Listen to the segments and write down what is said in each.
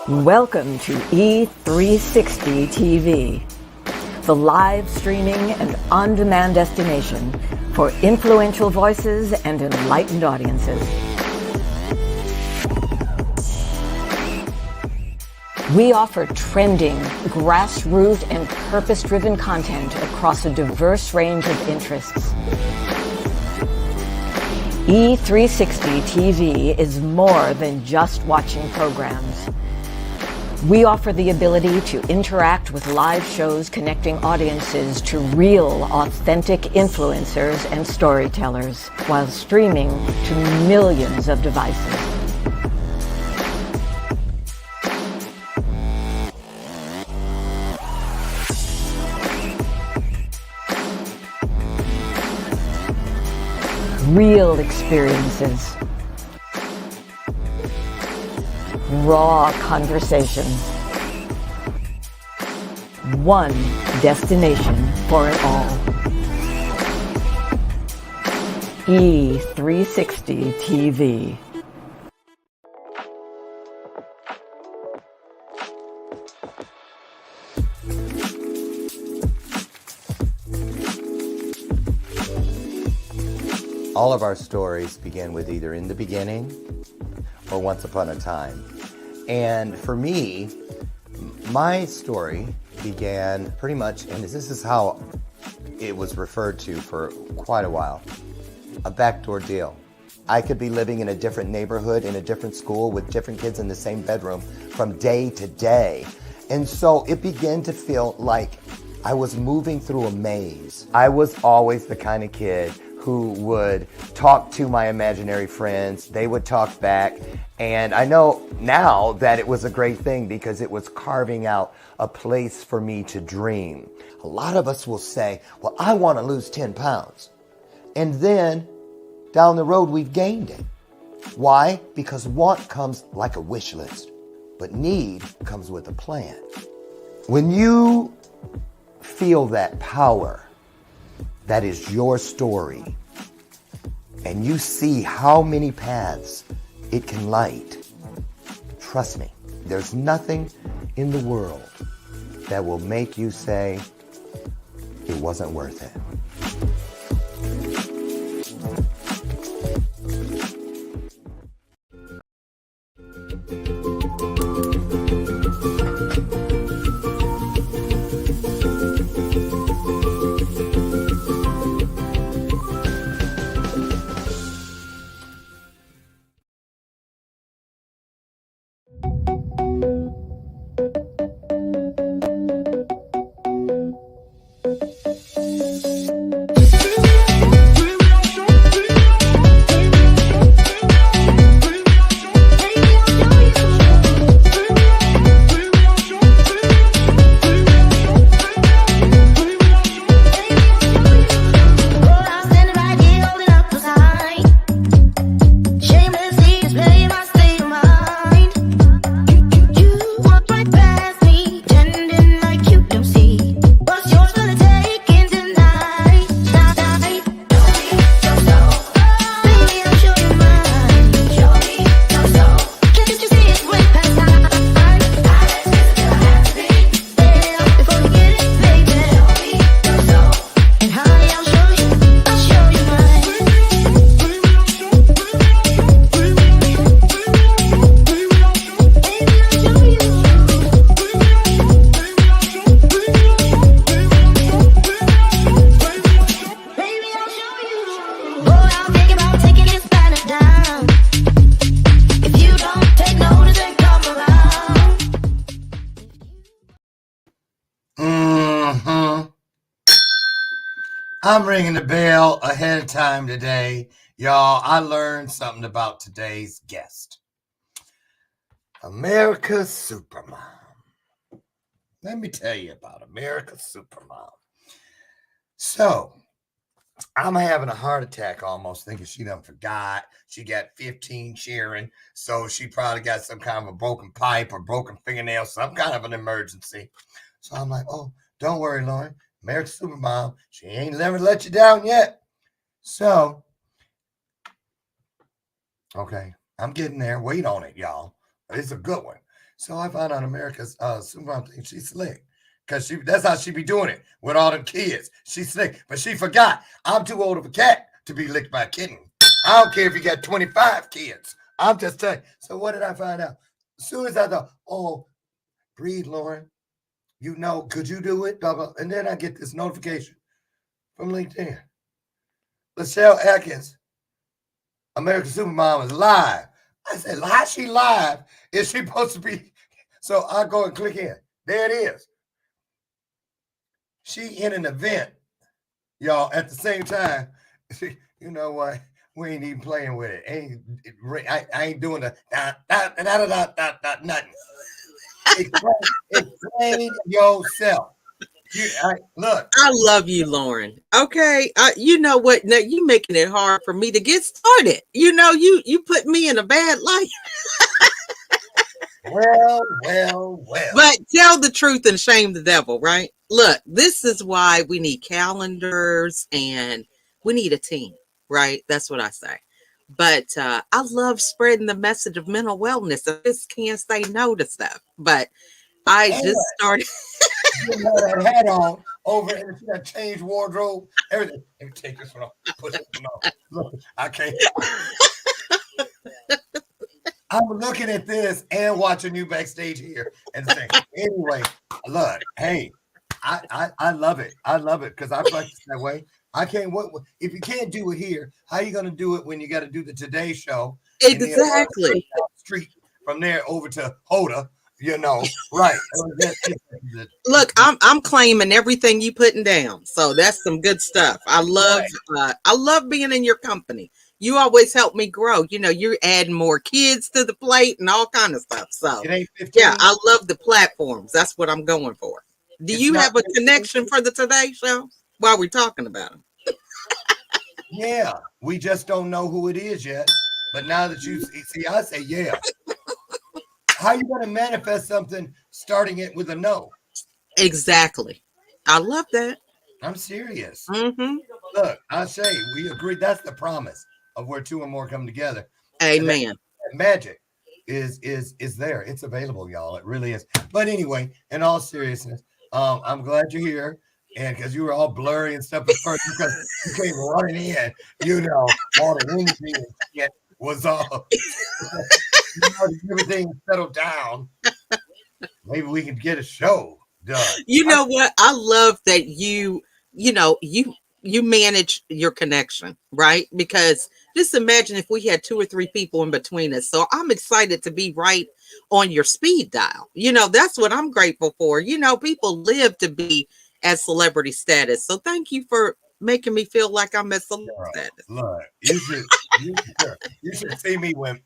Welcome to E360 TV, the live streaming and on-demand destination for influential voices and enlightened audiences. We offer trending, grassroots, and purpose-driven content across a diverse range of interests. E360 TV is more than just watching programs. We offer the ability to interact with live shows connecting audiences to real, authentic influencers and storytellers while streaming to millions of devices. Real experiences. Raw conversation. One destination for it all. E360 TV. All of our stories begin with either in the beginning or once upon a time. And for me, my story began pretty much, and this is how it was referred to for quite a while, a backdoor deal. I could be living in a different neighborhood, in a different school, with different kids in the same bedroom from day to day. And so it began to feel like I was moving through a maze. I was always the kind of kid who would talk to my imaginary friends. They would talk back. And I know now that it was a great thing because it was carving out a place for me to dream. A lot of us will say, well, I want to lose 10 pounds. And then down the road, we've gained it. Why? Because want comes like a wish list, but need comes with a plan. When you feel that power, that is your story, and you see how many paths it can light, trust me, there's nothing in the world that will make you say it wasn't worth it. I'm ringing the bell ahead of time today. Y'all, I learned something about today's guest. America's Supermom. Let me tell you about America's Supermom. So, I'm having a heart attack almost thinking she done forgot. She got 15 cheering, so she probably got some kind of a broken pipe or broken fingernail, some kind of an emergency. So I'm like, oh, don't worry, Lauren. America's Supermom, she ain't never let you down yet. So, okay, I'm getting there. Wait on it, y'all. It's a good one. So I found out America's Supermom thing. She's slick. Cause that's how she be doing it with all them kids. She's slick. But she forgot. I'm too old of a cat to be licked by a kitten. I don't care if you got 25 kids. I'm just telling you. So what did I find out? As soon as I thought, oh, breathe, Lauren. You know, could you do it? Blah, blah. And then I get this notification from LinkedIn. LaChelle Adkins, American Supermom is live. I said, how is she live? Is she supposed to be? So I go and click in. There it is. She in an event, y'all, at the same time. You know what? We ain't even playing with it. I ain't doing the nothing. Explain yourself. Look. I love you, Lauren. Okay. You know what? Now you making it hard for me to get started. You know, you put me in a bad light. Well. But tell the truth and shame the devil, right? Look, this is why we need calendars and we need a team, right? That's what I say. But I love spreading the message of mental wellness. I just can't say no to stuff. But I just started. You have that hat on over and that change wardrobe, everything. Let me take this one off. Put this one on. Look, I can't. I'm looking at this and watching you backstage here and saying, anyway, look, hey, I love it. I love it because I practice that way. I can't. What if you can't do it here? How are you going to do it when you got to do the Today Show? Exactly. Street from there over to Hoda. You know, right? Look, I'm claiming everything you putting down, so that's some good stuff. I love being in your company. You always help me grow. You know, you're adding more kids to the plate and all kind of stuff. So yeah, I love the platforms. That's what I'm going for. Do you have a connection for the Today Show while we're talking about them? Yeah, we just don't know who it is yet. But now that you see, I say yeah. How you going to manifest something starting it with a no? Exactly. I love that. I'm serious. Mm-hmm. Look, I say we agree. That's the promise of where two or more come together. Amen. That magic is there. It's available, y'all. It really is. But anyway, in all seriousness, I'm glad you're here. And because you were all blurry and stuff at first, because you came running in, you know, all the energy and shit was all. Everything settled down. Maybe we can get a show done. You know what? I love that you manage your connection, right? Because just imagine if we had 2 or 3 people in between us. So I'm excited to be right on your speed dial. You know, that's what I'm grateful for. You know, people live to be at celebrity status. So thank you for making me feel like I'm at celebrity status. Look, you should see me when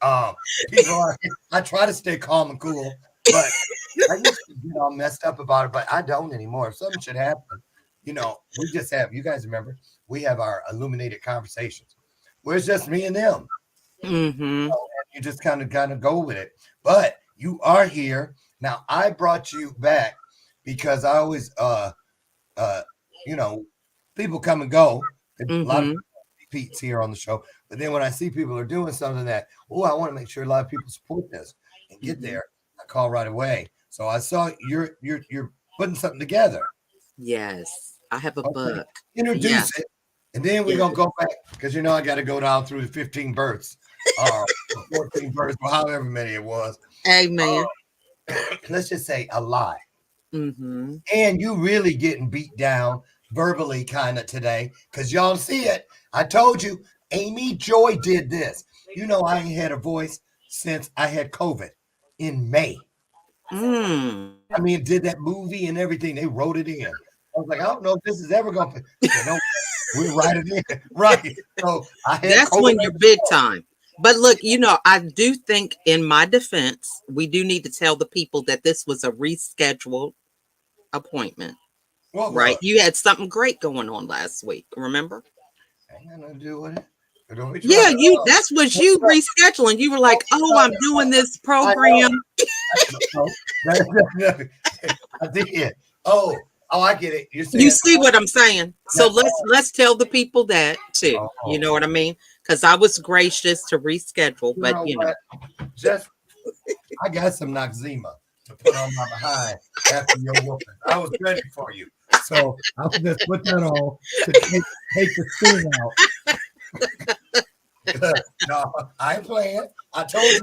people are. I try to stay calm and cool, but I used to get all messed up about it, but I don't anymore. If something should happen, you know, we just have. You guys remember we have our illuminated conversations where it's just me and them. Mm-hmm. You know, and you just kind of go with it. But you are here now. I brought you back because I always you know. People come and go. A lot of repeats here on the show. But then when I see people are doing something that, I want to make sure a lot of people support this and get there, I call right away. So I saw you're putting something together. Yes, I have a book. Introduce it, and then we're gonna go back because you know I got to go down through the 15 births, 14 births, or however many it was. Amen. Let's just say a lie. Mm-hmm. And you really getting beat down verbally kind of today because y'all see it. I told you Amy Joy did this. You know, I ain't had a voice since I had COVID in May. I mean, did that movie and everything. They wrote it in. I was like, I don't know if this is ever going to we write it in. Right. So that's when you're big time. But look, you know, I do think in my defense, we do need to tell the people that this was a rescheduled appointment. Right. You had something great going on last week. Remember? Ain't nothing to do with it. Yeah, that's what you rescheduling. You were like, I'm doing this program. I did. Oh, I get it. You see what I'm saying? So let's tell the people that too. You know what I mean? Because I was gracious to reschedule, but you know. I got some Noxzema. to put on my behind after your whooping. I was ready for you. So I was just put that on to take the sting out. No, I ain't playing. I told you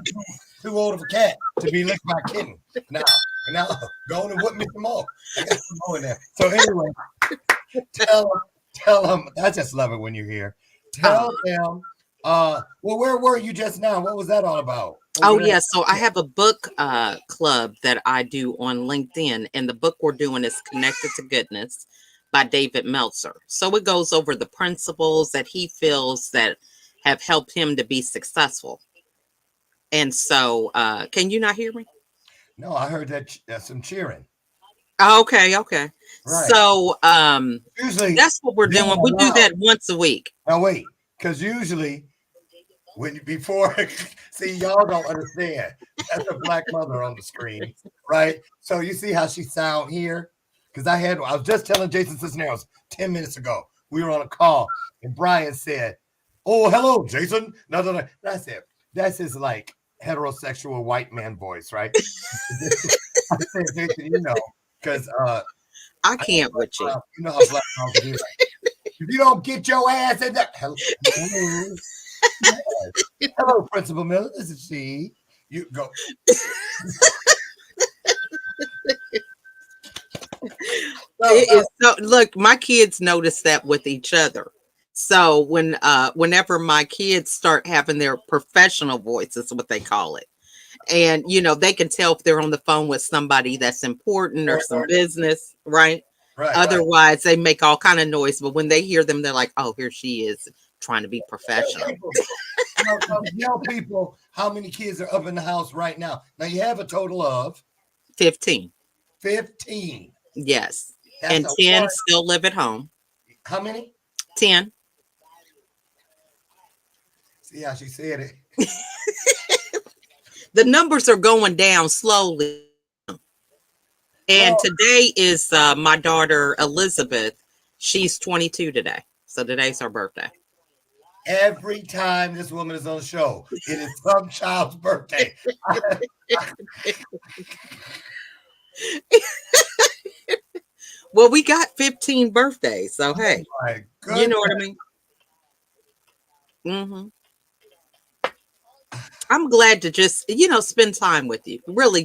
too old of a cat to be licked by a kitten. Now, go on and whip me some more. I got some more in there. So anyway, tell them. I just love it when you're here. Tell them. Well, where were you just now? What was that all about? Oh, yeah. So I have a book club that I do on LinkedIn, and the book we're doing is Connected to Goodness by David Meltzer. So it goes over the principles that he feels that have helped him to be successful. And so, can you not hear me? No, I heard that some cheering. Okay. Right. So, usually that's what we're doing. We do that once a week. Now wait, because usually before see, y'all don't understand. That's a black mother on the screen, right? So you see how she sound here? Because I was just telling Jason Cisneros 10 minutes ago. We were on a call, and Brian said, "Oh, hello, Jason." No. I said, that's his like heterosexual white man voice, right? I said, Jason, because I can't with you. You know how black moms do. If you don't get your ass in that, hello, Principal Miller. This is she. You go. Look, my kids notice that with each other. So whenever my kids start having their professional voices, what they call it, and they can tell if they're on the phone with somebody that's important or some business, right? Otherwise, they make all kind of noise. But when they hear them, they're like, "Oh, here she is trying to be professional." Tell people how many kids are up in the house right now. Now you have a total of 15. 15. Yes. And 10 still live at home. How many? 10. See how she said it. The numbers are going down slowly. And today is my daughter, Elizabeth. She's 22 today. So today's her birthday. Every time this woman is on the show, it is some child's birthday. Well, we got 15 birthdays. So, hey, you know what I mean? Mm-hmm. I'm glad to just, spend time with you. Really,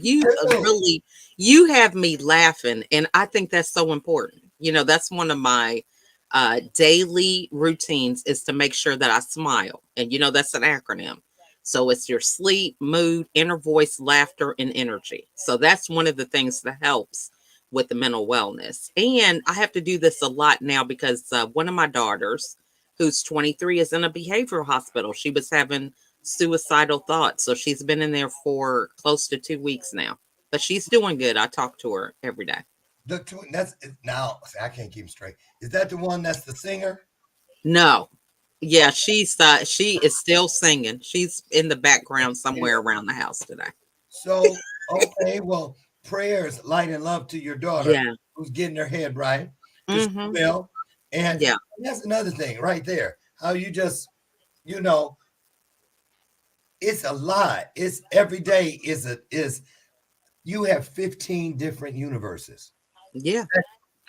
you have me laughing. And I think that's so important. That's one of my daily routines is to make sure that I smile. And, that's an acronym. So it's your sleep, mood, inner voice, laughter, and energy. So that's one of the things that helps with the mental wellness. And I have to do this a lot now because one of my daughters, who's 23, is in a behavioral hospital. She was having suicidal thoughts. So she's been in there for close to 2 weeks now. But she's doing good. I talk to her every day. Now I can't keep straight. Is that the one that's the singer? No. Yeah, she is still singing. She's in the background somewhere around the house today. So, okay, well, prayers, light, and love to your daughter who's getting her head right. Mm-hmm. And that's another thing right there. How you just, it's a lot. It's every day is you have 15 different universes. Yeah.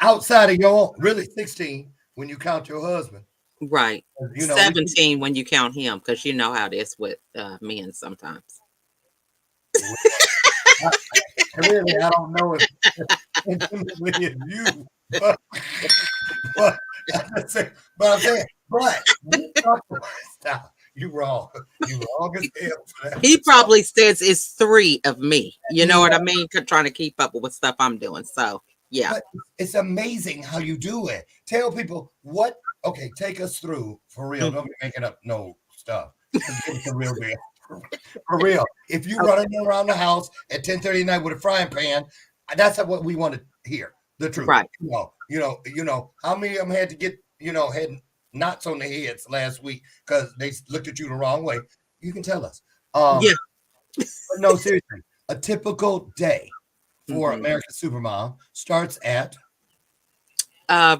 Outside of your own, really 16 when you count your husband. Right. 17 when you count him, because you know how it is with men sometimes. Really, I don't know if intimately you, but I'm saying, stop. You wrong. You wrong as hell for that. He probably says it's 3 of me. You know what I mean? Trying to keep up with stuff I'm doing. So yeah. But it's amazing how you do it. Tell people what. Okay, take us through for real. Don't be making up no stuff. It's a real deal. For real. If you running around the house at 10:30 at night with a frying pan, that's what we want to hear. The truth. Right. You know, how many of them had to get, had knots on their heads last week because they looked at you the wrong way. You can tell us. No, seriously. A typical day for America's Supermom starts at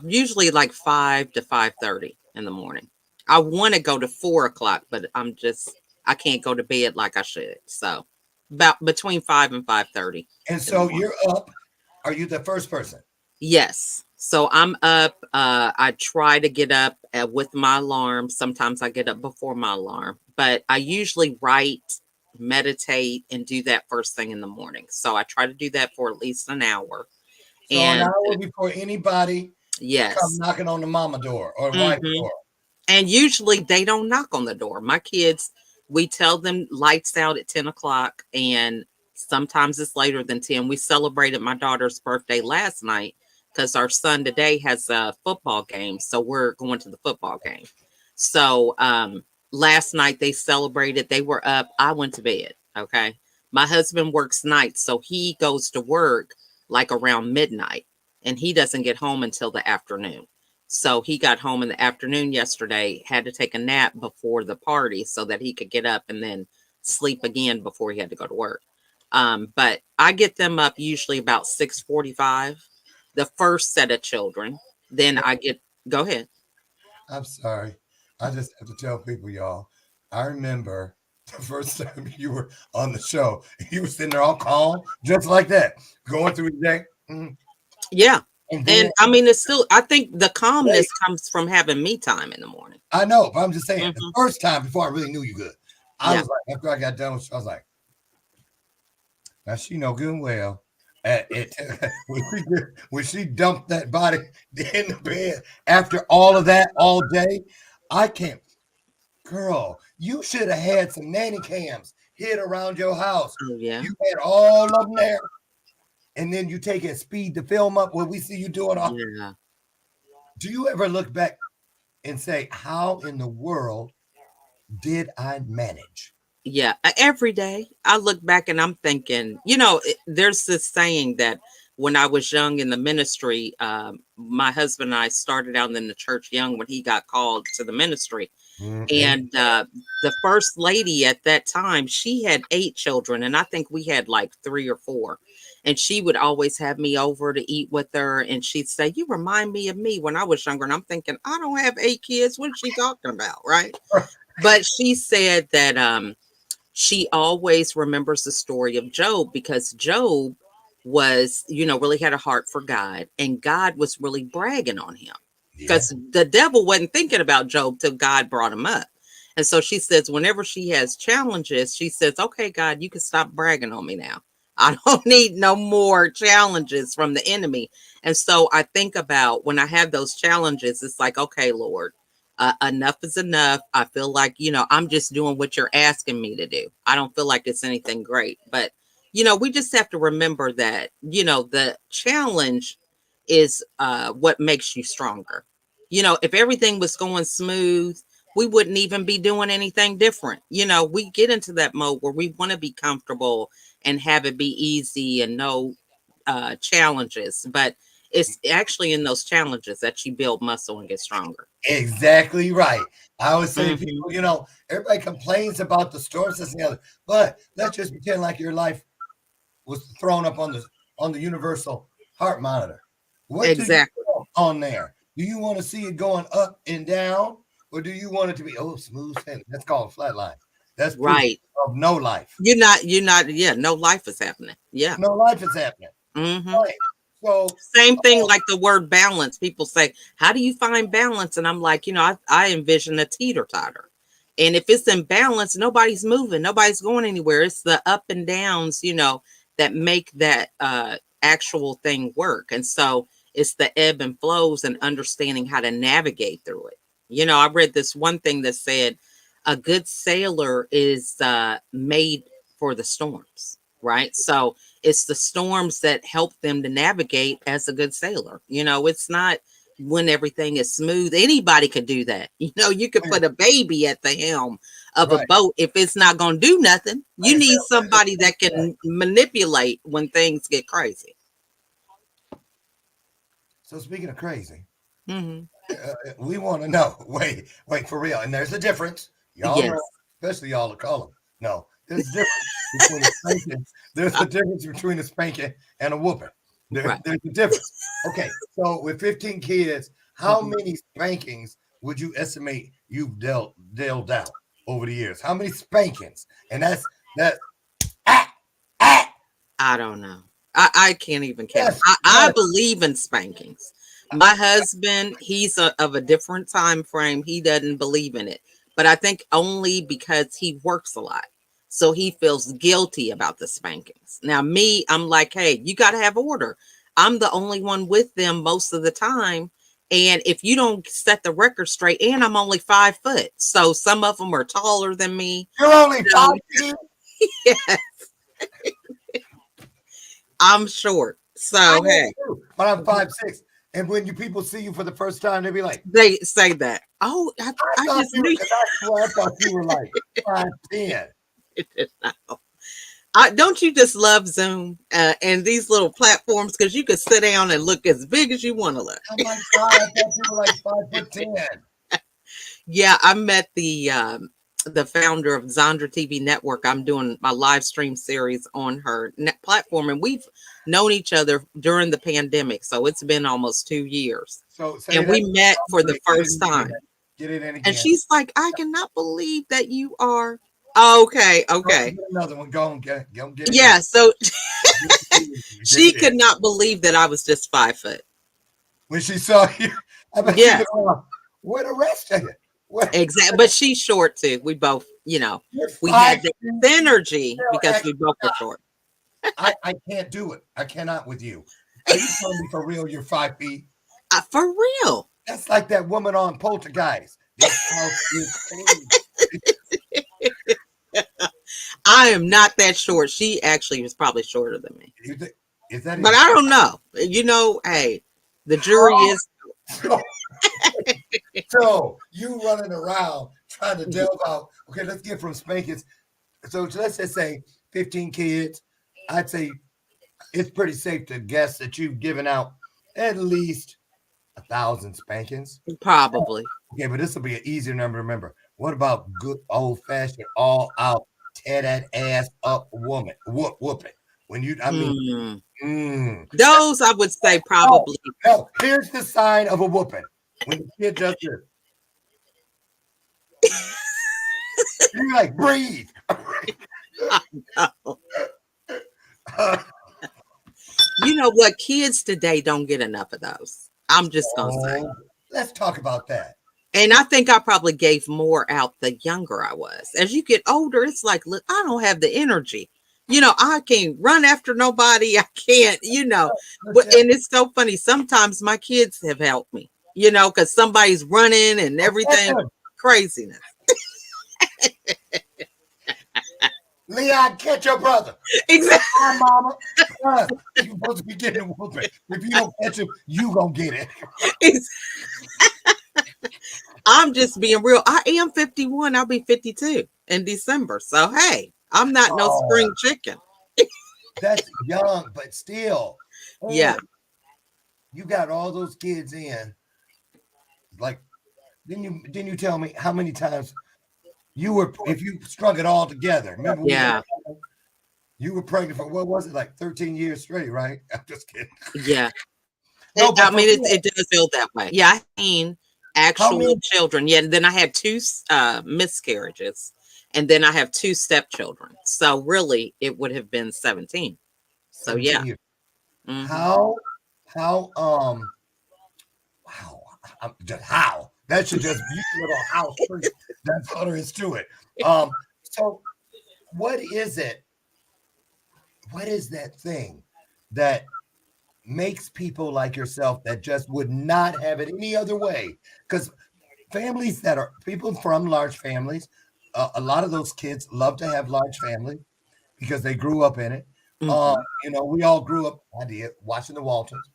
usually like 5 to 5:30 in the morning. I want to go to 4 o'clock, but I can't go to bed like I should. So about between 5 and 5:30. And so you're up. Are you the first person? Yes. So I'm up. I try to get up with my alarm. Sometimes I get up before my alarm, but I usually write, meditate, and do that first thing in the morning. So I try to do that for at least an hour. So an And hour before anybody come yes. knocking on the mama door or wife hmm door. And usually they don't knock on the door. My kids, we tell them lights out at 10 o'clock, and sometimes it's later than 10. We celebrated my daughter's birthday last night because our son today has a football game. So we're going to the football game. So last night they celebrated. They were up. I went to bed. Okay. My husband works nights, so he goes to work like around midnight, and he doesn't get home until the afternoon. So he got home in the afternoon yesterday, had to take a nap before the party so that he could get up and then sleep again before he had to go to work. But I get them up usually about 6:45, the first set of children. Then I get, go ahead. I'm sorry. I just have to tell people, y'all. I remember the first time you were on the show, you were sitting there all calm, just like that, going through the day. Yeah. And then, And I mean, it's still, I think the calmness wait, comes from having me time in the morning. I know, but I'm just saying, the hmm first time before I really knew you good, I Yeah. was like, after I got done, I was like, now she know good and well. When she dumped that body in the bed after all of that all day, I can't. Girl, you should have had some nanny cams hid around your house. Oh, yeah. You had all of them there, and then you take it speed to film up what we see you doing. Yeah. Do you ever look back and say, how in the world did I manage? Yeah, every day I look back and I'm thinking, there's this saying that when I was young in the ministry, my husband and I started out in the church young when he got called to the ministry. And the first lady at that time, she had 8 children, and I think we had like 3 or 4. And she would always have me over to eat with her, and she'd say, "You remind me of me when I was younger." And I'm thinking, I don't have 8 kids. What is she talking about? Right. But she said that she always remembers the story of Job, because Job was, really had a heart for God, and God was really bragging on him because the devil wasn't thinking about Job till God brought him up. And so she says, whenever she has challenges, she says, "Okay, God, you can stop bragging on me now. I don't need no more challenges from the enemy." And so I think about when I have those challenges, it's like, okay, Lord, enough is enough. I feel like, I'm just doing what you're asking me to do. I don't feel like it's anything great. But, we just have to remember that, the challenge is what makes you stronger. If everything was going smooth, we wouldn't even be doing anything different. We get into that mode where we want to be comfortable and have it be easy and no challenges. But it's actually in those challenges that you build muscle and get stronger. Exactly right. I always say to Mhm. people, everybody complains about the storms, this and the other, but let's just pretend like your life was thrown up on the universal heart monitor. What do you Exactly. want on there? Do you want to see it going up and down, or do you want it to be smooth sailing? That's called flat line. That's proof Right. of no life. Yeah, no life is happening. Yeah. No life is happening. hmm Right. So Same thing like the word balance. People say, "How do you find balance?" And I'm like, I envision a teeter-totter. And if it's in balance, nobody's moving, nobody's going anywhere. It's the up and downs, that make that actual thing work. And so it's the ebb and flows and understanding how to navigate through it. I read this one thing that said a good sailor is made for the storms, right? So it's the storms that help them to navigate as a good sailor. It's not when everything is smooth. Anybody could do that. You could put a baby at the helm of a right. boat. If it's not going to do nothing, you Right. need somebody that can manipulate when things get crazy. So speaking of crazy, hmm we want to know. Wait, for real. And there's a difference. Y'all Yes. know, especially y'all that call them. No, there's a difference between a spanking. There's a difference between a spanking and a whooping. Right. There's a difference. Okay, so with 15 kids, how Mhm. many spankings would you estimate you've dealt out over the years? How many spankings? And that's I don't know. I can't even count. Yes, I yes. believe in spankings. My husband, he's of a different time frame. He doesn't believe in it, but I think only because he works a lot. So he feels guilty about the spankings. Now, me, I'm like, hey, you got to have order. I'm the only one with them most of the time. And if you don't set the record straight, and I'm only 5 foot, so some of them are taller than me. You're only So, 5 feet. yeah, I'm short. I So, am hey, too, but I'm 5'6". And when you people see you for the first time, they be like, they say that. Oh, I I thought just you were, knew. because I swear I thought you were like 5'10". Don't you just love Zoom and these little platforms because you could sit down and look as big as you want to look. Oh my God, I thought you were like 5'10". Yeah, I met the founder of Zandra TV Network. I'm doing my live stream series on her net platform, and we've known each other during the pandemic, so it's been almost 2 years. So say And that. we met for the Get it first in again. time. Get it in And again. she's like, I cannot believe that you are. Okay, Go okay. get another one. Go and get it. Yeah, so In. Get she it in. could not believe that I was just 5 foot. When she saw you, I bet she Yeah, was where the rest of you? Where exactly. But she's short too. We both, you're we had 5 the feet synergy still because we extra. both were short. I can't do it. I cannot with you. Are you telling me for real you're 5 feet? For real. That's like that woman on Poltergeist. This house is crazy. I am not that short. She actually was probably shorter than me. You think, is that But even I don't know. Hey, the jury is. so? So you running around trying to delve out. Okay, let's get from spankings. So let's just say 15 kids. I'd say it's pretty safe to guess that you've given out at least 1,000 spankings. Probably. Okay, but this will be an easier number to remember. What about good old fashioned all out tear that ass up whooping? When you, I mean, Hmm. mm. Those I would say Oh, probably. no, here's the sign of a whooping. When the kid does this, you're like, breathe. You know what? Kids today don't get enough of those. I'm just gonna say. Let's talk about that. And I think I probably gave more out the younger I was. As you get older, it's like, look, I don't have the energy. I can't run after nobody. I can't, and it's so funny. Sometimes my kids have helped me, because somebody's running and everything craziness. Leon, catch your brother. Exactly. Hi, mama. You're supposed to be getting a whooping. If you don't catch him, you gonna get it. I'm just being real. I am 51. I'll be 52 in December. So, hey, I'm not no spring chicken. That's young, but still. Yeah. You got all those kids in. Like, didn't you tell me how many times you were, if you strung it all together? Remember? Yeah. You were pregnant for, what was it, like 13 years straight, right? I'm just kidding. Yeah. No, I mean, it does feel that way. Yeah, I mean, actual children. Yeah, and then I had 2 miscarriages, and then I have 2 stepchildren. So really, it would have been 17. So 17 yeah. years. Mm-hmm. Wow. Just how? That should just be a little house. That's all there is to it. So what is it? What is that thing that makes people like yourself that just would not have it any other way? Because families that are people from large families, a lot of those kids love to have large families because they grew up in it. Mm-hmm. We all grew up, I did, watching the Waltons.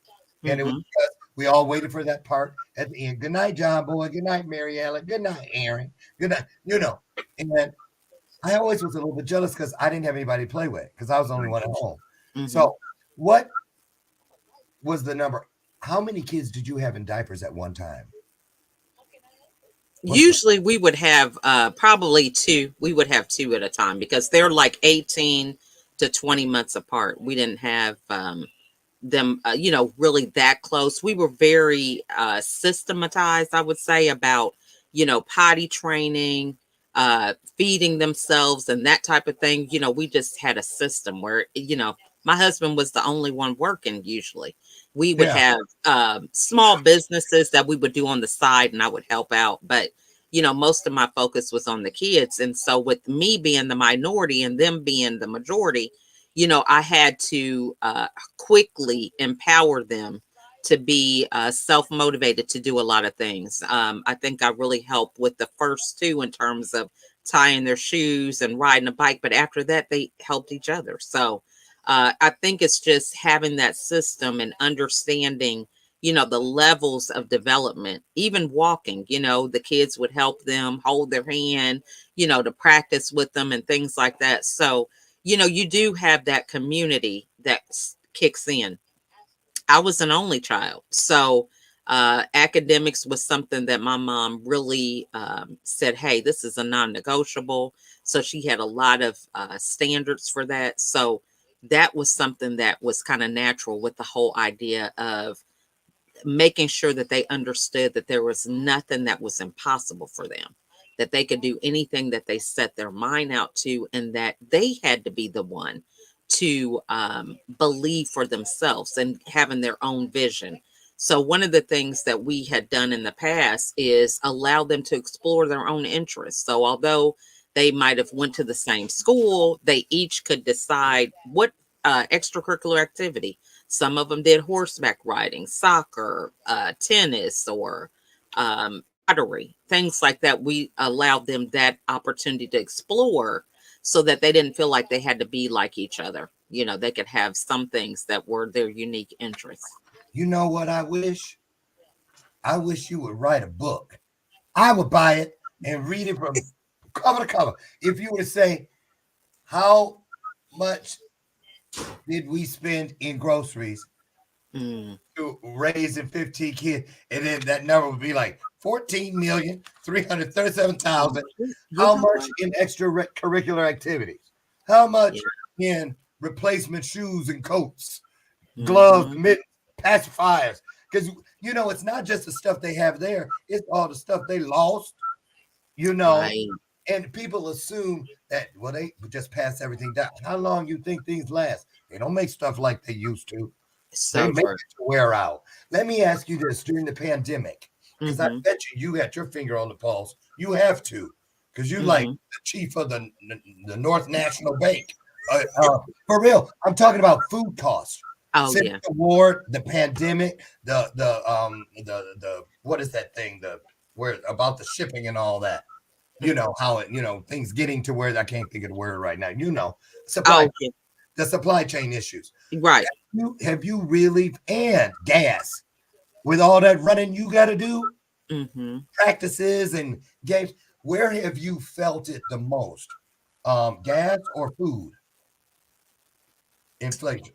And it was because we all waited for that part at the end. Good night, John Boy. Good night, Mary Ellen. Good night, Aaron. Good night. And I always was a little bit jealous because I didn't have anybody to play with because I was the only one at home. Mm-hmm. So what was the number? How many kids did you have in diapers at one time? Usually we would have probably 2. We would have 2 at a time because they're like 18 to 20 months apart. We didn't have them, really that close. We were very systematized, I would say, about, potty training, feeding themselves and that type of thing. We just had a system where, my husband was the only one working usually. We would Yeah. have small businesses that we would do on the side and I would help out. But, most of my focus was on the kids. And so with me being the minority and them being the majority, I had to quickly empower them to be self-motivated to do a lot of things. I think I really helped with the first two in terms of tying their shoes and riding a bike. But after that, they helped each other. So I think it's just having that system and understanding, the levels of development, even walking, the kids would help them hold their hand, to practice with them and things like that. So, you do have that community that kicks in. I was an only child. So academics was something that my mom really said, hey, this is a non-negotiable. So she had a lot of standards for that. So that was something that was kind of natural with the whole idea of making sure that they understood that there was nothing that was impossible for them, that they could do anything that they set their mind out to, and that they had to be the one to believe for themselves and having their own vision. So one of the things that we had done in the past is allow them to explore their own interests. So although they might have went to the same school, they each could decide what extracurricular activity. Some of them did horseback riding, soccer, tennis, or pottery, things like that. We allowed them that opportunity to explore so that they didn't feel like they had to be like each other. They could have some things that were their unique interests. You know what I wish? I wish you would write a book. I would buy it and read it from cover to cover. If you were to say, how much did we spend in groceries to raising 15 kids? And then that number would be like 14,337,000. How much in extracurricular activities? How much in replacement shoes and coats, gloves, mittens, pacifiers? Because, it's not just the stuff they have there. It's all the stuff they lost, Right. And people assume that, well, they just pass everything down. How long you think things last? They don't make stuff like they used to. They So make true. it to wear out. Let me ask you this: during the pandemic, because I bet you got your finger on the pulse. You have to, because you like the chief of the North National Bank. For real, I'm talking about food costs. Oh Since yeah. the war, the pandemic, the what is that thing? The where about the shipping and all that. How it, things getting to where I can't think of the word right now. Supply Oh yeah. the supply chain issues. Right. Have you really, and gas with all that running you got to do, practices and games? Where have you felt it the most? Gas or food inflation?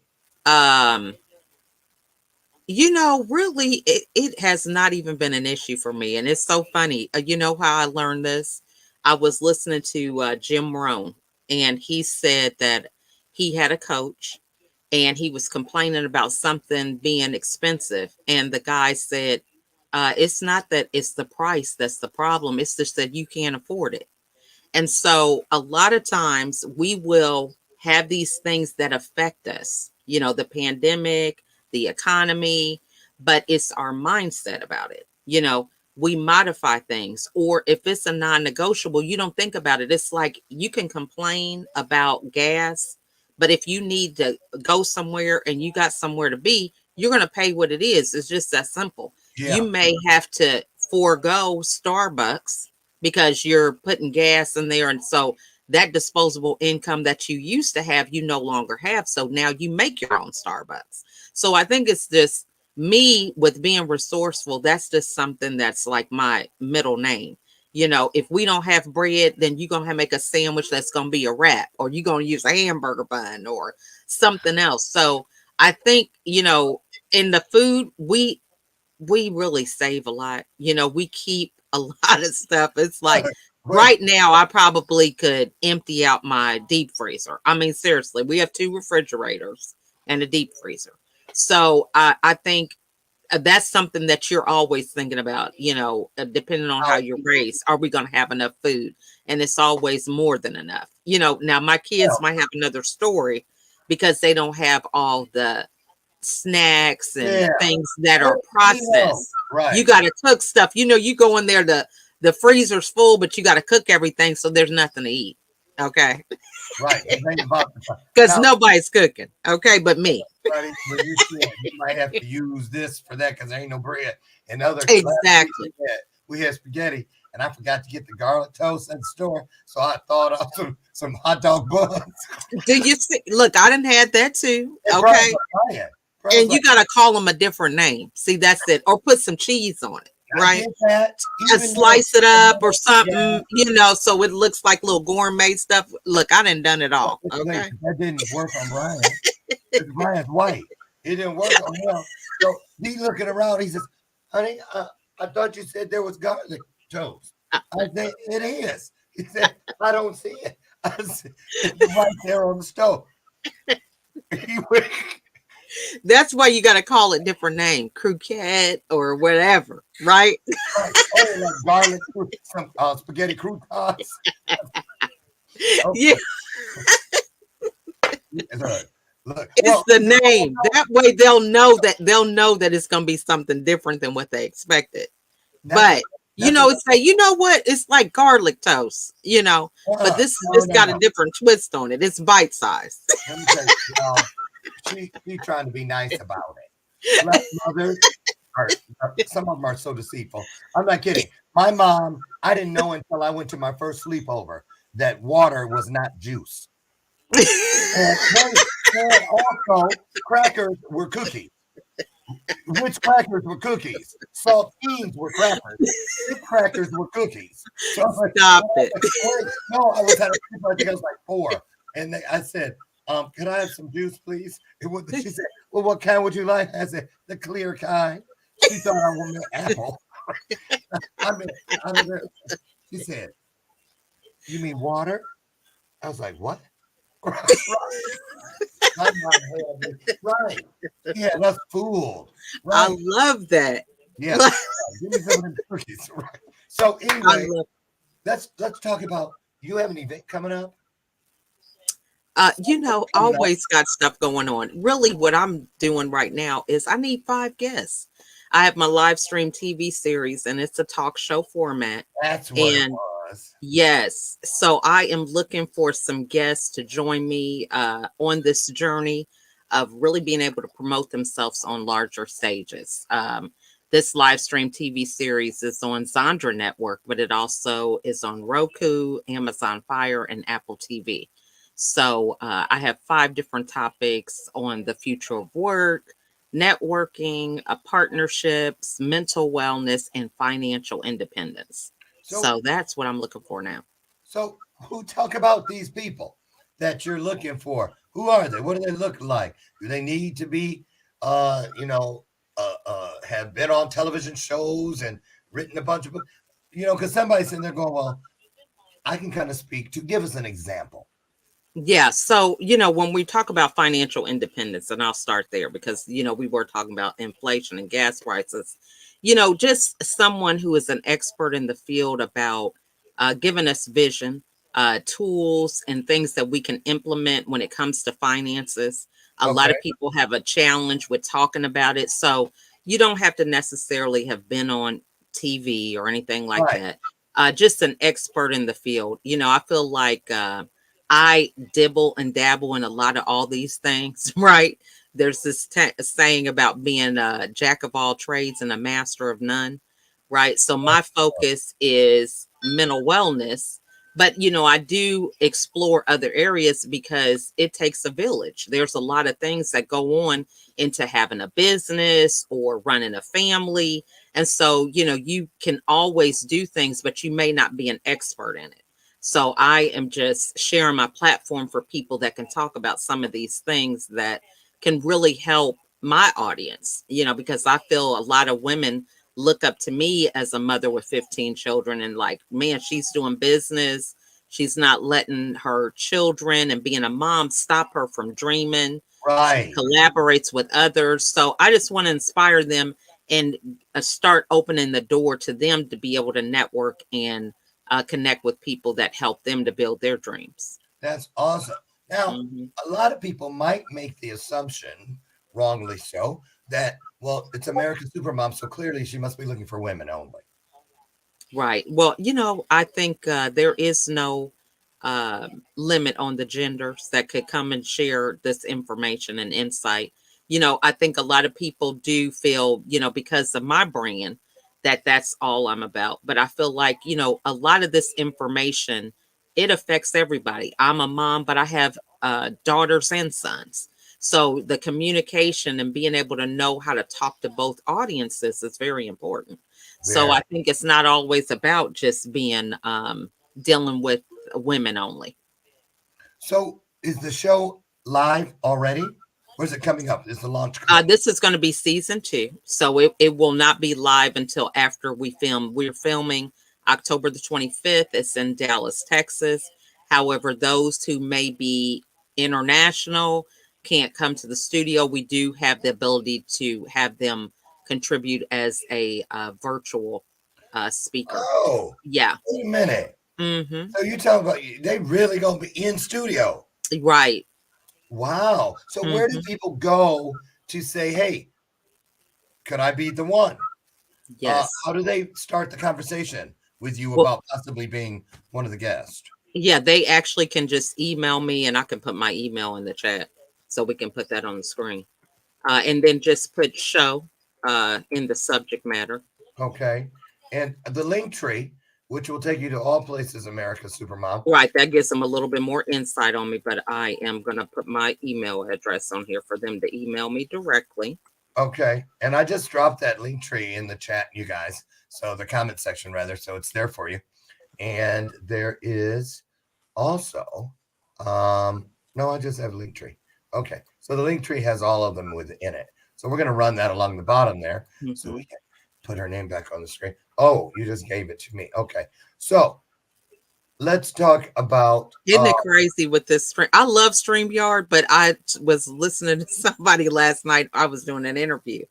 Really, it has not even been an issue for me. And it's so funny. You know how I learned this? I was listening to Jim Rohn, and he said that he had a coach and he was complaining about something being expensive. And the guy said, it's not that it's the price that's the problem. It's just that you can't afford it. And so a lot of times we will have these things that affect us, the pandemic, the economy, but it's our mindset about it. We modify things, or if it's a non-negotiable, you don't think about it. It's like you can complain about gas, but if you need to go somewhere and you got somewhere to be, you're going to pay what it is. It's just that simple. You Yeah. may have to forego Starbucks because you're putting gas in there. And so that disposable income that you used to have, you no longer have. So now you make your own Starbucks. So I think it's just me with being resourceful. That's just something that's like my middle name. If we don't have bread, then you're going to make a sandwich that's going to be a wrap, or you're going to use a hamburger bun or something else. So I think, in the food, we really save a lot. We keep a lot of stuff. It's like Right. right now, I probably could empty out my deep freezer. I mean, seriously, we have 2 refrigerators and a deep freezer. So I think that's something that you're always thinking about, depending on how you're raised. Are we going to have enough food? And it's always more than enough. Now my kids might have another story, because they don't have all the snacks and Yeah. things that are You know, processed. right. You got to cook stuff. You go in there, the freezer's full, but you got to cook everything, so there's nothing to eat. Okay, Right. It ain't about the because now, nobody's cooking. Okay, but me. buddy, when you see it, you might have to use this for that because there ain't no bread. And other last week Exactly. we had spaghetti, and I forgot to get the garlic toast at the store, so I thought of some hot dog buns. Do you see? Look, I didn't had that too. And Okay, Brian and was you got to call them a different name. See, that's it. Or put some cheese on it, I right? get that. Just Even slice it up or yeah, something, so it looks like little gourmet stuff. Look, I done done it all. Okay. that didn't work on Brian. Because Brian's white. It didn't work on him. So he's looking around. He says, honey, I thought you said there was garlic toast. I said, it is. He said, I don't see it. I said, it's right there on the stove. He went, That's why you got to call it different name, croquette or whatever, right? oh, like garlic, some spaghetti croutons. Okay. Yeah, Look, it's the name. That way they'll know that it's gonna be something different than what they expected. But say, you know what? It's like garlic toast, but this got a different twist on it. It's bite sized. Let me tell you, she's trying to be nice about it. Black mothers some of them are so deceitful. I'm not kidding. My mom, I didn't know until I went to my first sleepover that water was not juice. And also, crackers were cookies. Which crackers were cookies? Saltines were crackers. Which crackers were cookies? So I was like, Stop it. No, I was at I think I was like 4. And I said, could I have some juice, please? She said, well, what kind would you like? I said, the clear kind. She thought I wanted an apple. She said, you mean water? I was like, what? Right. Yeah, that's fooled. Right. I love that. Yeah. Give me some of them cookies. Right. So anyway, let's talk about, you have an event coming up? Always got stuff going on. Really, what I'm doing right now is I need 5 guests. I have my live stream TV series, and it's a talk show format. That's what it was. Yes. So I am looking for some guests to join me on this journey of really being able to promote themselves on larger stages. This live stream TV series is on Zandra Network, but it also is on Roku, Amazon Fire, and Apple TV. So I have 5 different topics on the future of work, networking, partnerships, mental wellness, and financial independence. So that's what I'm looking for now. So talk about these people that you're looking for. Who are they? What do they look like? Do they need to be, have been on television shows and written a bunch of books? Because somebody's sitting there going, well, I can kind of speak to, give us an example. Yeah. So, when we talk about financial independence, and I'll start there because, we were talking about inflation and gas prices, just someone who is an expert in the field about giving us vision, tools, and things that we can implement when it comes to finances. A lot of people have a challenge with talking about it. So you don't have to necessarily have been on TV or anything like that. Just an expert in the field. I feel like I dibble and dabble in a lot of all these things, right? There's this saying about being a jack of all trades and a master of none, right? So my focus is mental wellness, but I do explore other areas because it takes a village. There's a lot of things that go on into having a business or running a family. And so, you can always do things, but you may not be an expert in it. So I am just sharing my platform for people that can talk about some of these things that can really help my audience, because I feel a lot of women look up to me as a mother with 15 children and like, man, she's doing business. She's not letting her children and being a mom stop her from dreaming. Right. She collaborates with others. So I just want to inspire them and start opening the door to them to be able to network and connect with people that help them to build their dreams. That's awesome. Now, Mhm. a lot of people might make the assumption, wrongly so, that, well, it's America's Supermom, so clearly she must be looking for women only. Right. Well, I think there is no limit on the genders that could come and share this information and insight. I think a lot of people do feel, because of my brand, that that's all I'm about. But I feel like, a lot of this information, it affects everybody. I'm a mom, but I have daughters and sons. So the communication and being able to know how to talk to both audiences is very important. So I Very. think it's not always about just being dealing with women only. So, is the show live already? Or is it coming up? Is the launch coming? This is going to be season 2, so it will not be live until after we film. We're filming October the 25th. It's in Dallas, Texas. However, those who may be international can't come to the studio. We do have the ability to have them contribute as a virtual speaker. Oh, Yeah. wait a minute. Hmm. So you talking about they really gonna be in studio? Right. Wow. So where do Hmm. people go to say, hey, could I be the one? Yes. How do they start the conversation with you Well, about possibly being one of the guests? yeah, they actually can just email me and I can put my email in the chat so we can put that on the screen. And then just put show in the subject matter. Okay. And the link tree, which will take you to all places America Supermom. Right. That gives them a little bit more insight on me, but I am going to put my email address on here for them to email me directly. Okay. And I just dropped that link tree in the chat, you guys. So the comment section, rather. So it's there for you. And there is also, no, I just have link tree. Okay. So the link tree has all of them within it. So we're going to run that along the bottom there so Hmm. we can put her name back on the screen. Oh, you just gave it to me. Okay. So let's talk about, Isn't it crazy with this stream? I love StreamYard, but I was listening to somebody last night. I was doing an interview,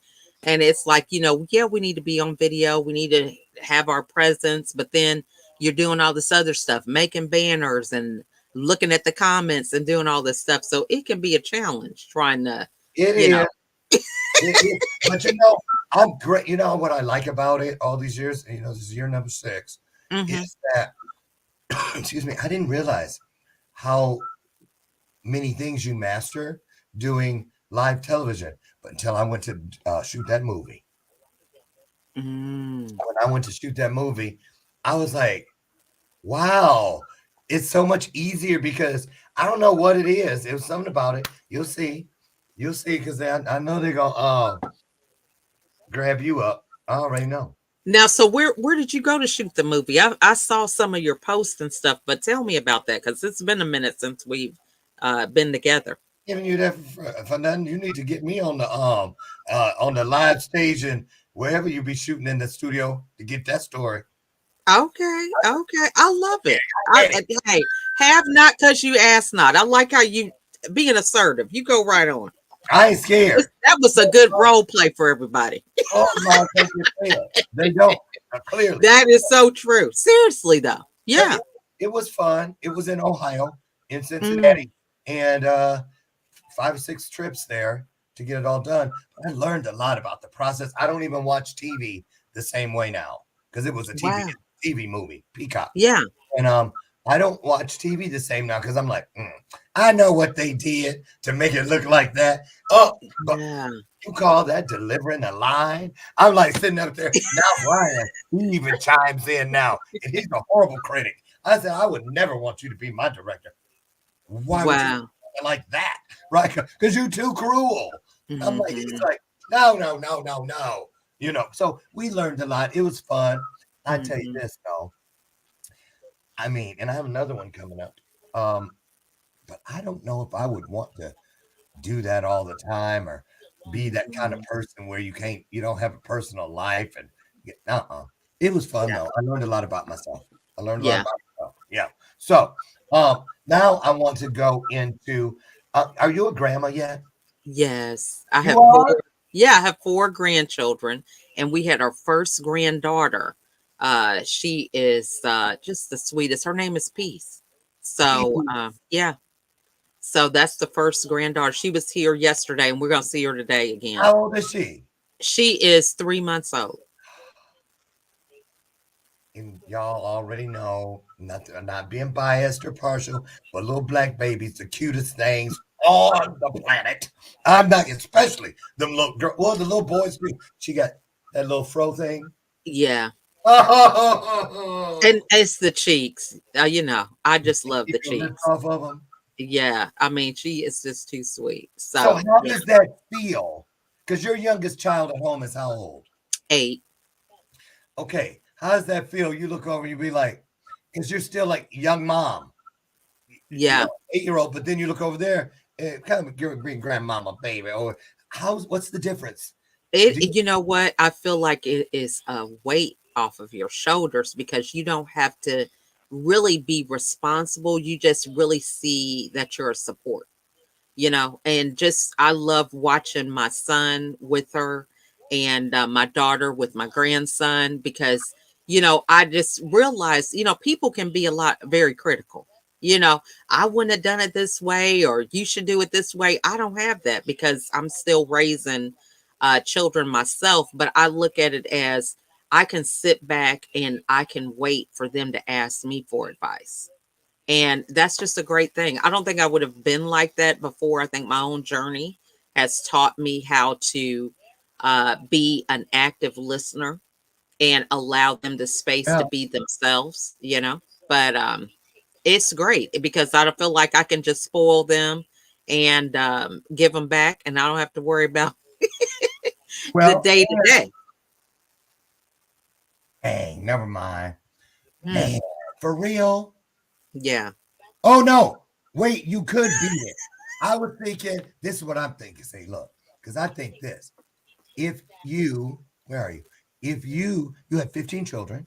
and it's like, yeah, we need to be on video. We need to have our presence, but then you're doing all this other stuff, making banners and looking at the comments and doing all this stuff. So it can be a challenge trying to, it you know, is, but I'm great. You know what I like about it all these years, this is year number 6, hmm. is that, excuse me, I didn't realize how many things you master doing live television. But until I went to shoot that movie, Mm. when I went to shoot that movie, I was like, wow, it's so much easier because I don't know what it is. It was something about it. You'll see, because I know they're gonna grab you up. I already know. Now, so where did you go to shoot the movie? I saw some of your posts and stuff, but tell me about that because it's been a minute since we've been together. Giving you that for nothing. You need to get me on the live stage and wherever you be shooting in the studio to get that story. Okay, okay, I love it. Hey, Hey, have not because you ask not. I like how you being assertive. You go right on. I ain't scared. That was a good role play for everybody. Oh my, they don't clearly. That is so true. Seriously though, But yeah. it was fun. It was in Ohio, in Mm, Cincinnati, and 5 or 6 trips there to get it all done. I learned a lot about the process. I don't even watch TV the same way now because it was a wow. TV movie, Peacock, Yeah. and I don't watch TV the same now because I'm like, I know what they did to make it look like that. Oh, but Yeah. you call that delivering a line? I'm like sitting up there. Now Brian, he even chimes in now, and he's a horrible critic. I said, I would never want you to be my director. Why would you Wow. like that? Right? Because you're too cruel. I'm like, he's Hmm. like, no, no, no, no, no. So we learned a lot. It was fun. I tell you Hmm. this though. I mean, and I have another one coming up. Um, but I don't know if I would want to do that all the time or be that kind of person where you don't have a personal life and it was fun Yeah. though. I learned a lot about myself. I learned a lot Yeah. about myself. Yeah. So now I want to go into are you a grandma yet? Yes. I You have four. are? Yeah, I have 4 grandchildren, and we had our first granddaughter. She is just the sweetest. Her name is Peace. So, yeah. So that's the first granddaughter. She was here yesterday, and we're gonna see her today again. How old is she? She is 3 months old. And y'all already know, not being biased or partial, but little black babies, the cutest things on the planet. I'm not, especially them little girl. Well, the little boys. She got that little fro thing. Yeah. Oh, And it's the cheeks. I just love the keep your lips cheeks. off of them. Yeah. I mean, she is just too sweet. So So how yeah, does that feel? Because your youngest child at home is how old? 8. Okay, how does that feel? You look over, and you be like, because you're still like young mom, Yeah. 8-year-old, but then you look over there, kind of you're being grandmama, baby. Or what's the difference? You know what? I feel like it is a weight off of your shoulders because you don't have to really be responsible. You just really see that you're a support, and just I love watching my son with her and my daughter with my grandson because, I just realized, people can be a lot very critical. You know, I wouldn't have done it this way, or you should do it this way. I don't have that because I'm still raising children myself, but I look at it as I can sit back and I can wait for them to ask me for advice. And that's just a great thing. I don't think I would have been like that before. I think my own journey has taught me how to be an active listener and allow them the space Yeah. to be themselves. But it's great because I don't feel like I can just spoil them and give them back, and I don't have to worry about the Well, day to day. dang, never mind. Hmm. Man, for real? Yeah. Oh no, wait, you could beat it. I was thinking, this is what I'm thinking. Say, look, because I think this. If you, where are you? If you have 15 children,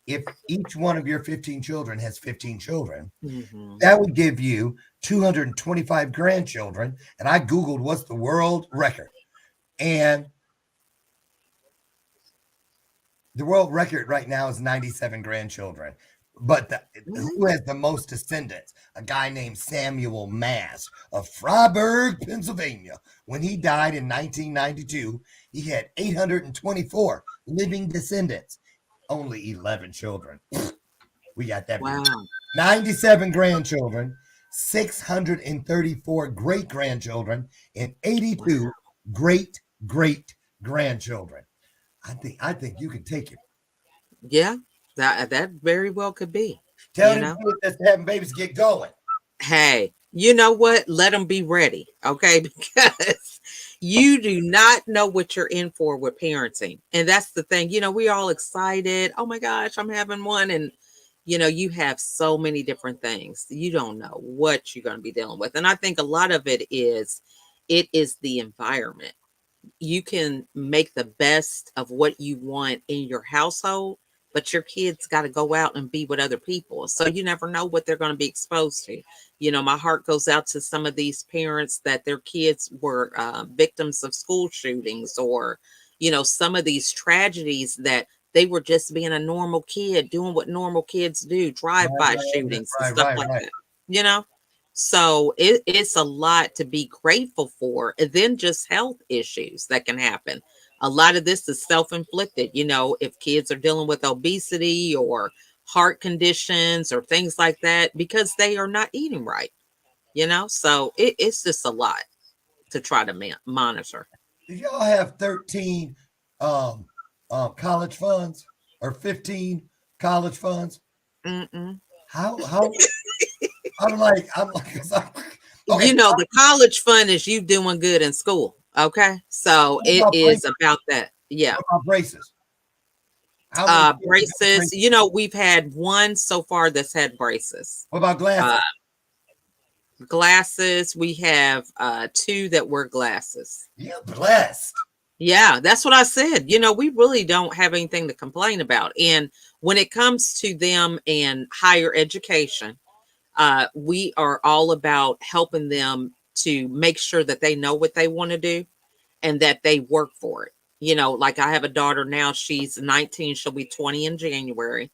if each one of your 15 children has 15 children, Hmm. that would give you 225 grandchildren. And I Googled what's the world record. And the world record right now is 97 grandchildren. But who has the most descendants? A guy named Samuel Mass of Freiburg, Pennsylvania. When he died in 1992, he had 824 living descendants, only 11 children. We got that. Wow. 97 grandchildren, 634 great grandchildren, and 82 great great grandchildren. I think you can take it. Yeah. That very well could be. Tell You them know. kids that's having babies get going. Hey, you know what? Let them be ready, okay? Because you do not know what you're in for with parenting. And that's the thing. We're all excited. Oh my gosh, I'm having one. And, you have so many different things. You don't know what you're going to be dealing with. And I think a lot of it is the environment. You can make the best of what you want in your household, but your kids got to go out and be with other people. So you never know what they're going to be exposed to. My heart goes out to some of these parents that their kids were victims of school shootings, or, some of these tragedies that they were just being a normal kid, doing what normal kids do, drive-by shootings and stuff like Right. that, you know? So it's a lot to be grateful for, and then just health issues that can happen. A lot of this is self-inflicted. If kids are dealing with obesity or heart conditions or things like that because they are not eating right. So it's just a lot to try to monitor. Do y'all have 13 um, college funds or 15 college funds? Mm-mm. How I'm like 'cause okay. The college fund is you doing good in school. Okay. So What it about is braces? about that. Yeah. What about braces? How many kids got Braces. braces? We've had one so far that's had braces. What about Uh, glasses? Glasses. We have two that wear glasses. You're blessed. Yeah, that's what I said. We really don't have anything to complain about. And when it comes to them and higher education, we are all about helping them to make sure that they know what they want to do and that they work for it. Like I have a daughter now, she's 19, she'll be 20 in January.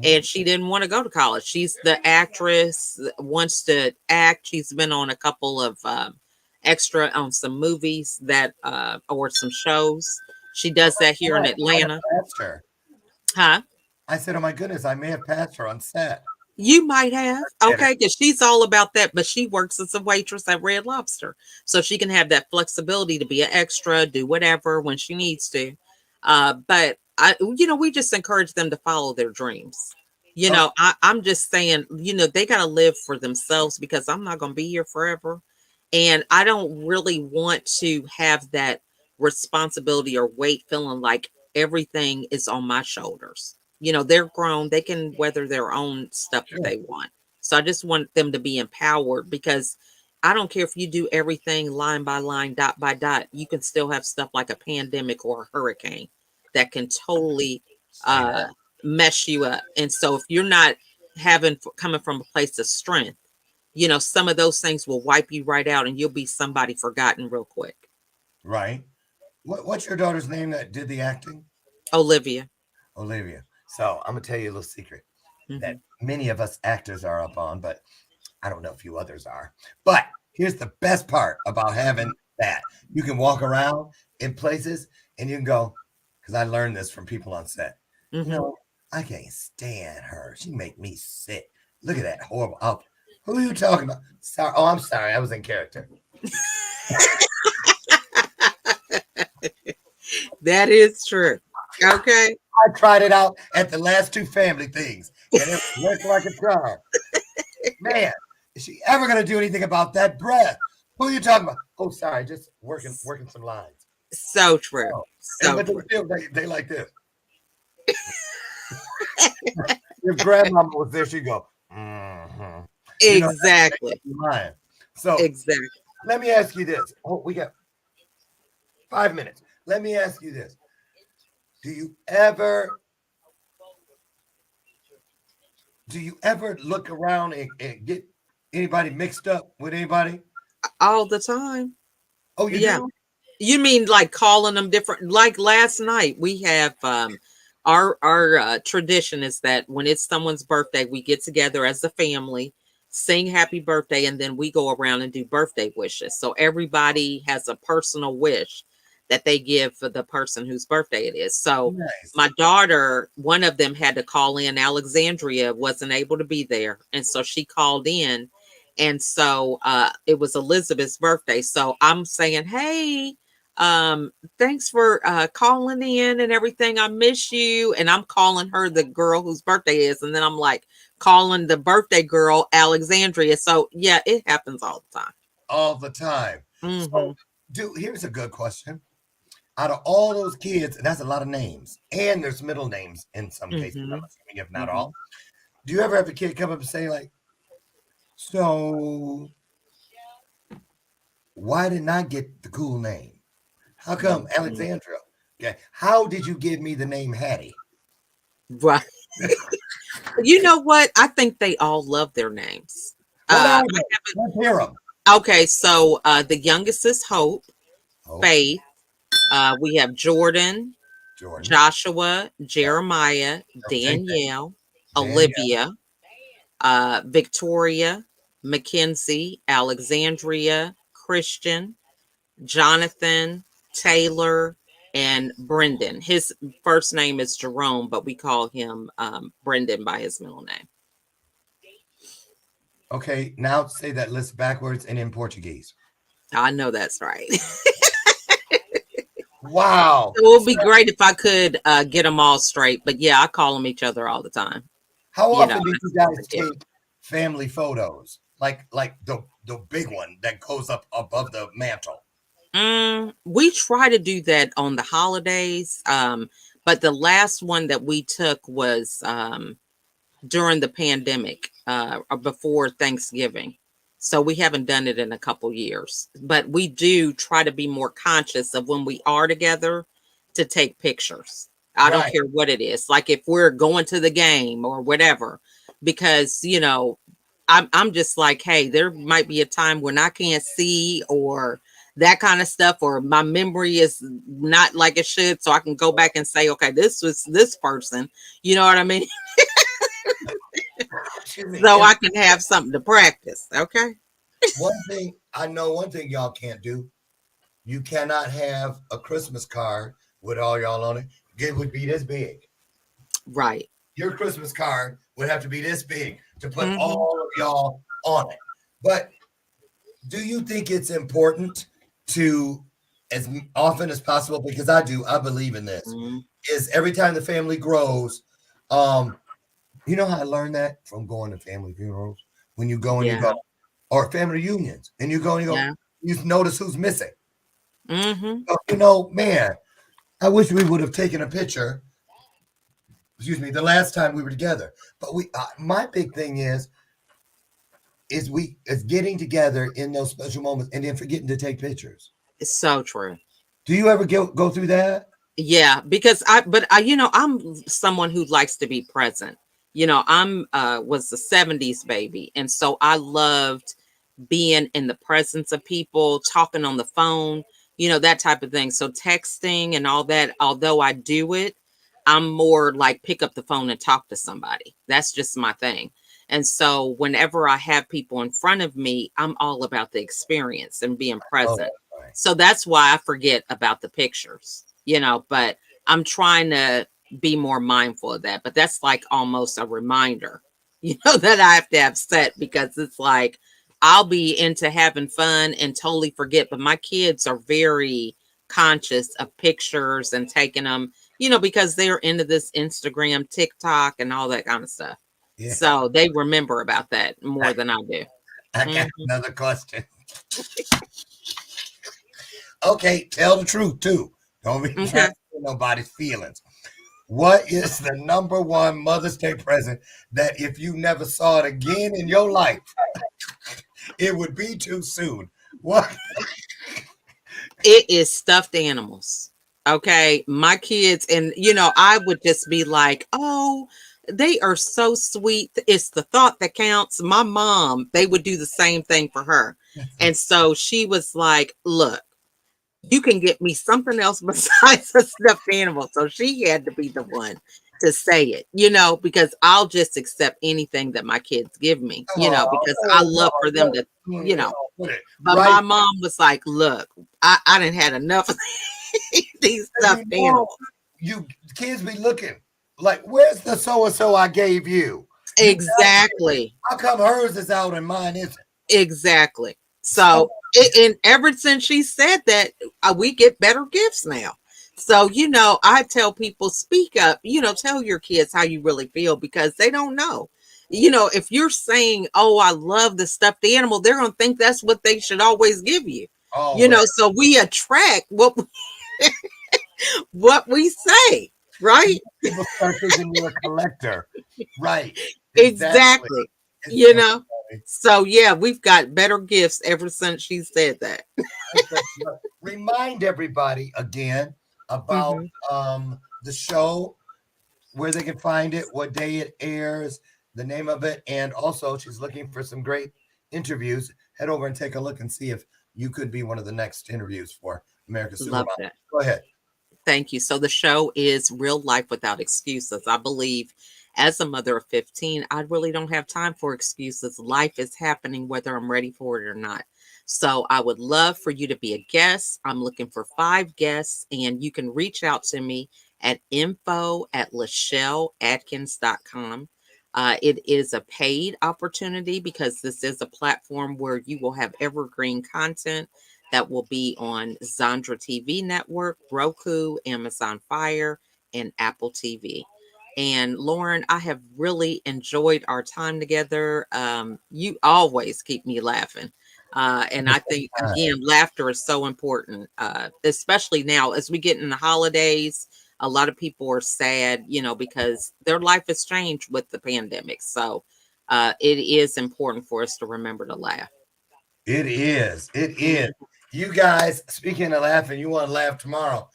and she didn't want to go to college. She's the actress, wants to act. She's been on a couple of extra on some movies that or some shows. She does that here in Atlanta. Huh? I said, oh my goodness, I may have passed her on set. You might have. Okay, because she's all about that, but she works as a waitress at Red Lobster. So she can have that flexibility to be an extra, do whatever when she needs to. But we just encourage them to follow their dreams. I'm just saying, they got to live for themselves, because I'm not going to be here forever. And I don't really want to have that responsibility or weight feeling like everything is on my shoulders. They're grown. They can weather their own stuff that they want. So I just want them to be empowered, because I don't care if you do everything line by line, dot by dot. You can still have stuff like a pandemic or a hurricane that can totally mess you up. And so if you're not coming from a place of strength, some of those things will wipe you right out, and you'll be somebody forgotten real quick. Right. What's your daughter's name that did the acting? Olivia. So I'm gonna tell you a little secret that many of us actors are up on, but I don't know if you others are. But here's the best part about having that. You can walk around in places and you can go, because I learned this from people on set. I can't stand her. She make me sick. Look at that horrible outfit. Who are you talking about? Sorry. Oh, I'm sorry. I was in character. That is true. Okay. I tried it out at the last 2 family things, and it worked like a charm. Man, is she ever going to do anything about that breath? Who are you talking about? Oh, sorry. Just working some lines. So true. But they like this. If grandmama was there, she'd go, Exactly. So exactly. Let me ask you this. Oh, we got 5 minutes. Let me ask you this. Do you ever look around and get anybody mixed up with anybody? All the time. Oh, you do? You mean like calling them different? Like last night, we have our tradition is that when it's someone's birthday, we get together as a family, sing happy birthday, and then we go around and do birthday wishes. So everybody has a personal wish that they give for the person whose birthday it is. So nice. My daughter, one of them had to call in. Alexandria wasn't able to be there. And so she called in. And so it was Elizabeth's birthday. So I'm saying, hey, thanks for calling in and everything. I miss you. And I'm calling her the girl whose birthday is. And then I'm like calling the birthday girl Alexandria. So yeah, it happens all the time. All the time. So, here's a good question. Out of all those kids, and that's a lot of names, and there's middle names in some cases, I'm assuming, if not all. Do you ever have a kid come up and say, like, so why didn't I get the cool name? How come Alexandra? Okay. How did you give me the name Hattie? Right. You know what? I think they all love their names. Let's hear them. Okay, so the youngest is Hope. Faith. We have Jordan, Joshua, Jeremiah, Danielle, Olivia, Victoria, Mackenzie, Alexandria, Christian, Jonathan, Taylor, and Brendan. His first name is Jerome, but we call him Brendan by his middle name. Okay, now say that list backwards and in Portuguese. I know that's right. Wow. It would be great if I could get them all straight. But yeah, I call them each other all the time. How often do you guys take family photos? Like the big one that goes up above the mantle? We try to do that on the holidays. But the last one that we took was during the pandemic, or before Thanksgiving. So we haven't done it in a couple years, but we do try to be more conscious of when we are together to take pictures. I don't care what it is. Like if we're going to the game or whatever, because, I'm just like, hey, there might be a time when I can't see or that kind of stuff, or my memory is not like it should. So I can go back and say, okay, this was this person, you know what I mean? Excuse me. So I can have something to practice. Okay. One thing y'all can't do. You cannot have a Christmas card with all y'all on it. It would be this big. Right. Your Christmas card would have to be this big to put all of y'all on it. But do you think it's important to, as often as possible, because I do, I believe in this, is every time the family grows, you know how I learned that? From going to family funerals. When you go and you go, or family reunions, and you go and you go, you notice who's missing. So, you know, man, I wish we would have taken a picture. Excuse me, the last time we were together. But my big thing is getting together in those special moments and then forgetting to take pictures. It's so true. Do you ever go through that? Yeah, because you know, I'm someone who likes to be present. You know, I'm was the 70s baby, and so I loved being in the presence of people, talking on the phone, you know, that type of thing. So texting and all that, although I do it, I'm more like pick up the phone and talk to somebody. That's just my thing. And so whenever I have people in front of me, I'm all about the experience and being present. Right. So that's why I forget about the pictures, you know, but I'm trying to be more mindful of that. But that's like almost a reminder, you know, that I have to have set, because it's like I'll be into having fun and totally forget. But my kids are very conscious of pictures and taking them, you know, because they're into this Instagram, TikTok, and all that kind of stuff. Yeah. So they remember about that more than I do. I got another question. Okay, tell the truth too. Don't be trying to hurt nobody's feelings. What is the number one Mother's Day present that if you never saw it again in your life, it would be too soon? What? It is stuffed animals. Okay. My kids, and you know, I would just be like, oh, they are so sweet. It's the thought that counts. My mom, they would do the same thing for her. And so she was like, look, you can get me something else besides a stuffed animal. So she had to be the one to say it, you know, because I'll just accept anything that my kids give me, you know, because I love for them to, you know. But my mom was like, look, I didn't had enough of these stuffed animals. You kids be looking like, where's the so-and-so I gave you? Exactly. How come hers is out and mine isn't? Exactly. So, and ever since she said that, we get better gifts now. So, you know, I tell people, speak up, you know, tell your kids how you really feel, because they don't know. You know, if you're saying, oh, I love the stuffed animal, they're going to think that's what they should always give you. Oh, you know, so we attract what we say, right? People start thinking you're a collector. Right. Exactly. You know? So yeah, we've got better gifts ever since she said that. Remind everybody again about the show, where they can find it, what day it airs, the name of it, and also she's looking for some great interviews. Head over and take a look and see if you could be one of the next interviews for America's Supermom. Love that. Go ahead. Thank you. So the show is Real Life Without Excuses. I believe as a mother of 15, I really don't have time for excuses. Life is happening whether I'm ready for it or not. So I would love for you to be a guest. I'm looking for 5 guests, and you can reach out to me at info@LaChelleAdkins.com. It is a paid opportunity because this is a platform where you will have evergreen content that will be on Zandra TV Network, Roku, Amazon Fire, and Apple TV. And Lauren, I have really enjoyed our time together. You always keep me laughing. And I think, again, laughter is so important, especially now as we get in the holidays. A lot of people are sad, you know, because their life has changed with the pandemic. So it is important for us to remember to laugh. It is. It is. You guys, speaking of laughing, you want to laugh tomorrow?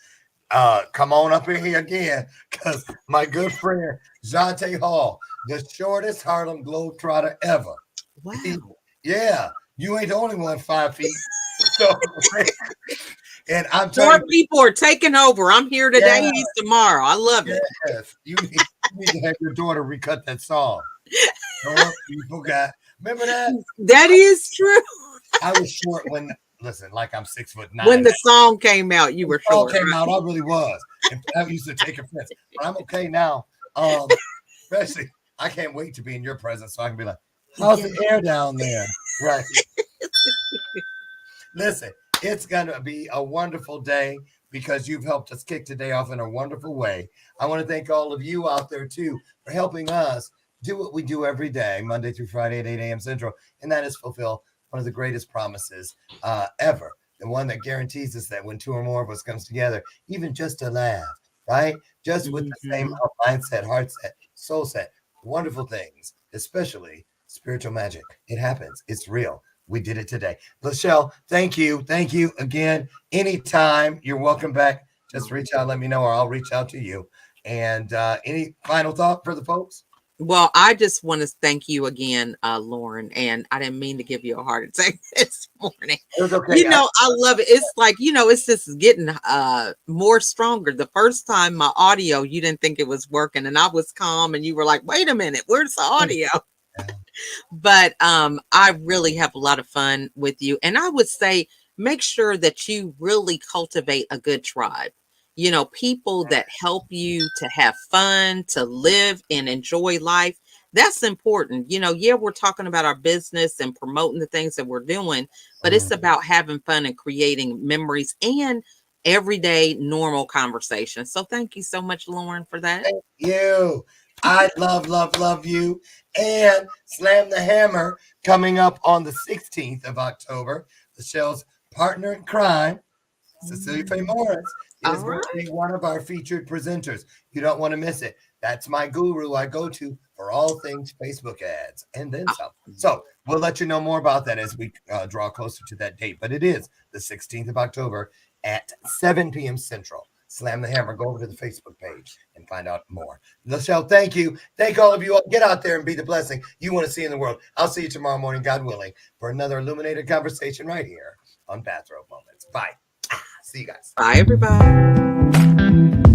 Come on up in here again, because my good friend Jonte Hall, the shortest Harlem Globetrotter ever. Wow. Yeah, you ain't the only one 5 feet. So, and I'm telling more people are taking over. I'm here today, he's tomorrow. I love it. Yes, you You need to have your daughter recut that song. Oh, you forgot. Remember that? That is true. I was short when, listen, like I'm 6'9". When the song came out, you were short. Came out, I really was. And I used to take offense, but I'm okay now. Especially, I can't wait to be in your presence so I can be like, how's the air down there? Right. Listen, it's going to be a wonderful day because you've helped us kick today off in a wonderful way. I want to thank all of you out there, too, for helping us do what we do every day, Monday through Friday at 8 a.m. Central, and that is fulfill one of the greatest promises ever, the one that guarantees us that when two or more of us comes together, even just to laugh, right? Just with the same mindset, heart set, soul set, wonderful things, especially spiritual magic. It happens. It's real. We did it today. LaChelle, thank you. Thank you again. Anytime you're welcome back, just reach out, let me know, or I'll reach out to you. And any final thought for the folks? Well, I just want to thank you again, Lauren. And I didn't mean to give you a heart attack this morning. It was okay. I love it. It's like, it's just getting more stronger. The first time my audio, you didn't think it was working. And I was calm and you were like, wait a minute, where's the audio? But I really have a lot of fun with you. And I would say, make sure that you really cultivate a good tribe. People that help you to have fun, to live and enjoy life. That's important. We're talking about our business and promoting the things that we're doing, but it's about having fun and creating memories and everyday normal conversations. So thank you so much, Lauren, for that. Thank you. I love you. And Slam the Hammer coming up on the 16th of October. LaChelle's partner in crime, Cecilia Faye Morris, is going to be one of our featured presenters. You don't want to miss it. That's my guru I go to for all things Facebook ads and then some. So we'll let you know more about that as we draw closer to that date. But it is the 16th of October at 7 p.m. Central. Slam the Hammer. Go over to the Facebook page and find out more. LaChelle, thank you. Thank all of you. Get out there and be the blessing you want to see in the world. I'll see you tomorrow morning, God willing, for another illuminated conversation right here on Bathrobe Moments. Bye. See you guys. Bye, everybody.